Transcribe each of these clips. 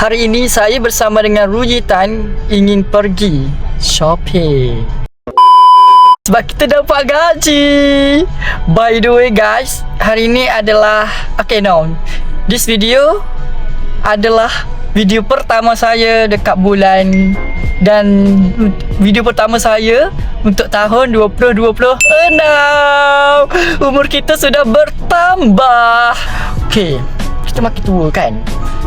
Hari ini saya bersama dengan Rujitan ingin pergi shopping. Sebab kita dapat gaji. By the way guys, hari ini adalah this video adalah video pertama saya dekat bulan dan video pertama saya untuk tahun 2026. Umur kita sudah bertambah. Okay, kita makin tua kan.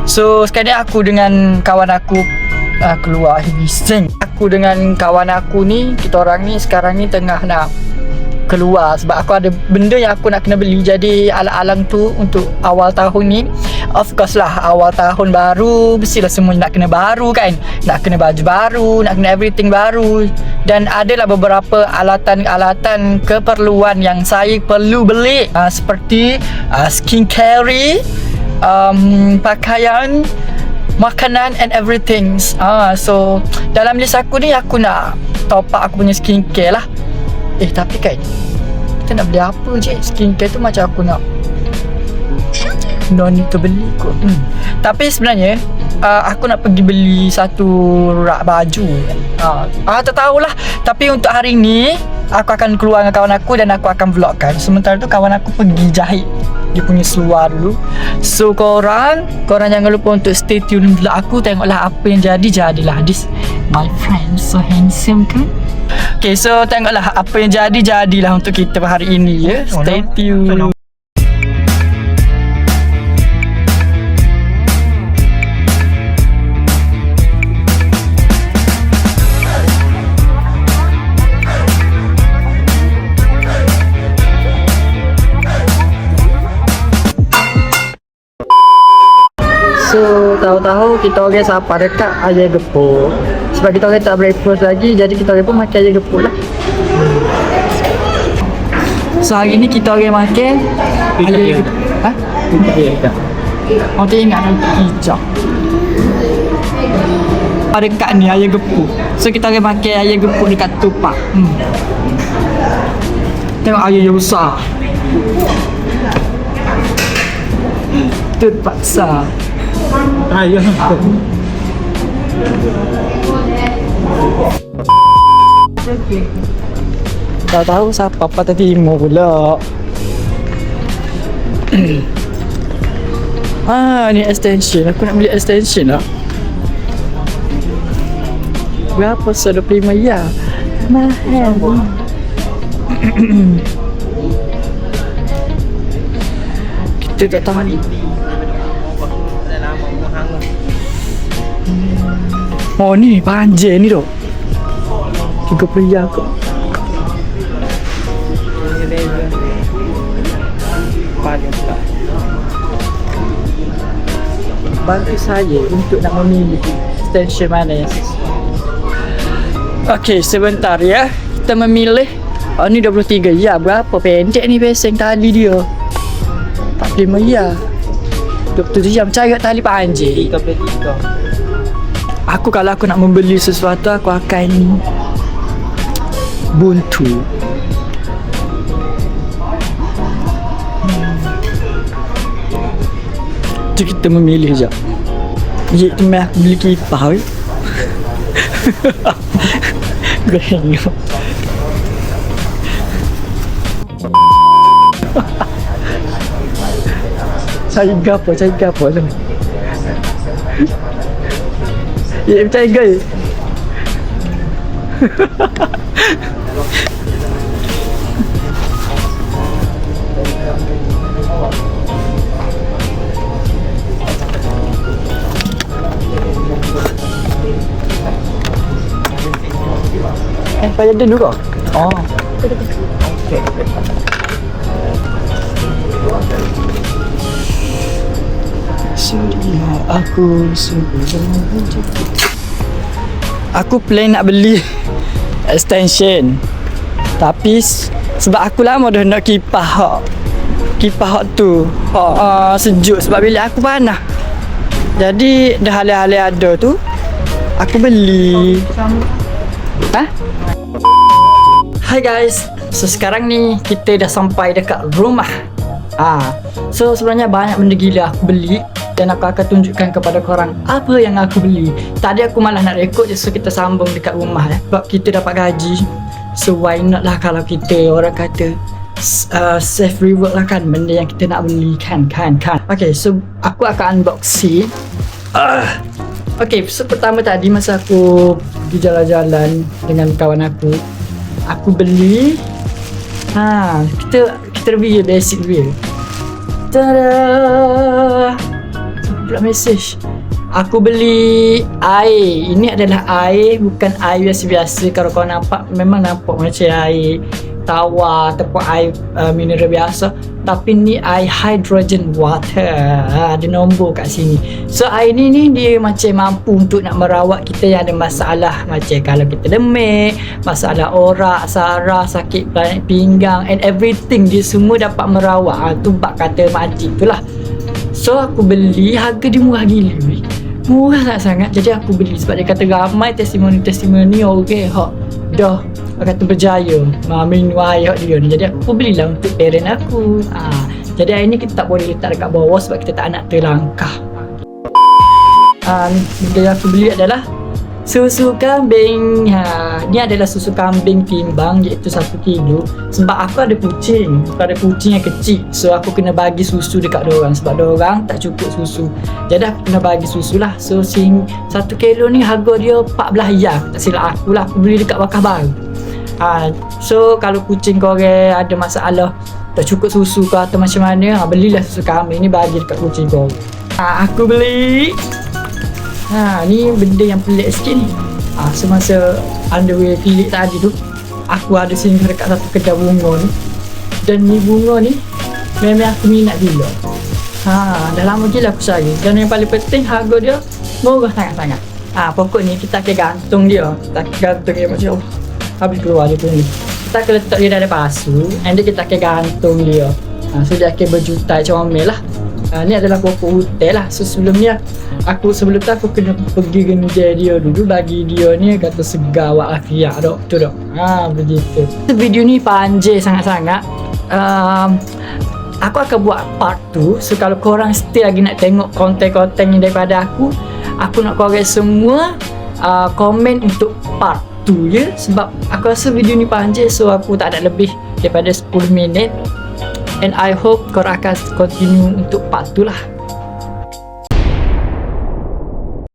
So sekarang ni aku dengan kawan aku keluar bising. Aku dengan kawan aku ni, kita orang ni sekarang ni tengah nak keluar sebab aku ada benda yang aku nak kena beli. Jadi alang-alang tu untuk awal tahun ni, of course lah, awal tahun baru mestilah semua nak kena baru kan. Nak kena baju baru, nak kena everything baru. Dan adalah beberapa alatan-alatan keperluan yang saya perlu beli, seperti skincare, pakaian, makanan and everything. So dalam list aku ni, aku nak top up aku punya skincare lah. Tapi kan kita nak beli apa je? Skincare tu macam aku nak non to beli kot. Tapi sebenarnya aku nak pergi beli satu rak baju. Tak tahulah. Tapi untuk hari ni aku akan keluar dengan kawan aku dan aku akan vlogkan. Sementara tu kawan aku pergi jahit dia punya seluar dulu. So korang jangan lupa untuk stay tune vlog aku. Tengoklah apa yang jadilah. This my friend so handsome kan. Okay, so tengoklah apa yang jadilah untuk kita hari ini ya. Stay tune. So tahu-tahu kita orang sapa dekat ayam gepuk. Sebab kita orang tak breakfast lagi, jadi kita orang pun makan ayam gepuk lah. So hari ni kita orang makan ayam gepuk. Oh, dia ingat nanti hijau. Pada dekat ni ayam gepuk. So kita orang makan ayam gepuk dekat tupak. Tengok ayam yang besar. Terpaksa. Ayam. Tak tahu siapa patah timur pula. Ni extension. Aku nak beli extension lah. Berapa? 25 ya? Mahal. Kita tak tahu ni. Oh ni panjang ni tu 30 ya kot. Bantu saya untuk nak memilih extension mana yang sesuai. Okay, sebentar ya. Kita memilih. Ni 23 ya. Berapa pendek ni peseng tali dia? 45 ya. 27 jam cari tali panjang. 33. Kalau aku nak membeli sesuatu, aku akan buntu. Jadi kita memilih je. Itu meh aku beli kipas. Gengok. Cari gapo tu. Ya, percaya guys. Payah dulu kok. Okay. Aku plan nak beli extension. Tapi sebab aku lama dah nak kipas tu. Sejuk sebab bilik aku panas. Jadi dah hal-hal ada tu, aku beli. Hai guys. So sekarang ni kita dah sampai dekat rumah. So sebenarnya banyak benda gila aku beli. dan aku akan tunjukkan kepada korang apa yang aku beli. Tadi aku malah nak rekod je, so kita sambung dekat rumah sebab kita dapat gaji. So why not lah kalau kita orang kata safe reward lah kan, benda yang kita nak beli kan. Okay, so aku akan unboxing. Okay, so pertama tadi masa aku pergi jalan-jalan dengan kawan aku beli kita review basic review. Tada, pula message. Aku beli air. Ini adalah air, bukan air biasa-biasa. Kalau kau nampak, memang nampak macam air tawar ataupun air mineral biasa, tapi ni air hydrogen water. Ada nombor kat sini. So air ni dia macam mampu untuk nak merawat kita yang ada masalah, macam kalau kita demam, masalah orak, saraf, sakit pinggang and everything, dia semua dapat merawat. Tu bak kata makcik tu lah. So aku beli, harga dia murah gila weh. Murah sangat. Jadi aku beli sebab dia kata ramai testimoni okay, dah kata berjaya minum air dia ni. Jadi aku belilah untuk parent aku. Jadi air ni kita tak boleh letak dekat bawah sebab kita tak nak terlangkah. Benda yang aku beli adalah susu kambing. Ni adalah susu kambing timbang, iaitu 1 kilo. Sebab aku ada kucing yang kecil, so aku kena bagi susu dekat dorang sebab dorang tak cukup susu. Jadi aku kena bagi susu lah. So 1 kilo ni harga dia 14 riyal, tak silap aku lah. Aku beli dekat Bakar Baru. So kalau kucing korang ada masalah tak cukup susu ke atau macam mana, belilah susu kambing ni bagi dekat kucing korang. Aku beli ni benda yang pelik sikit ni. Semasa underwear Philip tadi tu, aku ada singgah dekat satu kedai bunga ni. Dan ni bunga ni memang aku minat gila. Dah lama gila aku cari. Dan yang paling penting harga dia murah sangat-sangat. Pokoknya kita akan gantung dia. Macam habis keluar dia punya ni. Kita akan letak dia dalam pasu, and then kita akan gantung dia. So dia akan berjutai comel lah. Ni adalah pokok hotel lah. So sebelum tu aku kena pergi genjai dia dulu, bagi dia ni kata segar walafiat doktor dok. Begitu. Video ni panjang sangat-sangat. Aku akan buat part 2. So kalau korang still lagi nak tengok konten-konten ni daripada aku nak korang semua komen untuk part 2 je. Sebab aku rasa video ni panjang, so aku tak ada lebih daripada 10 minit. And I hope korang akan continue untuk part 2 lah.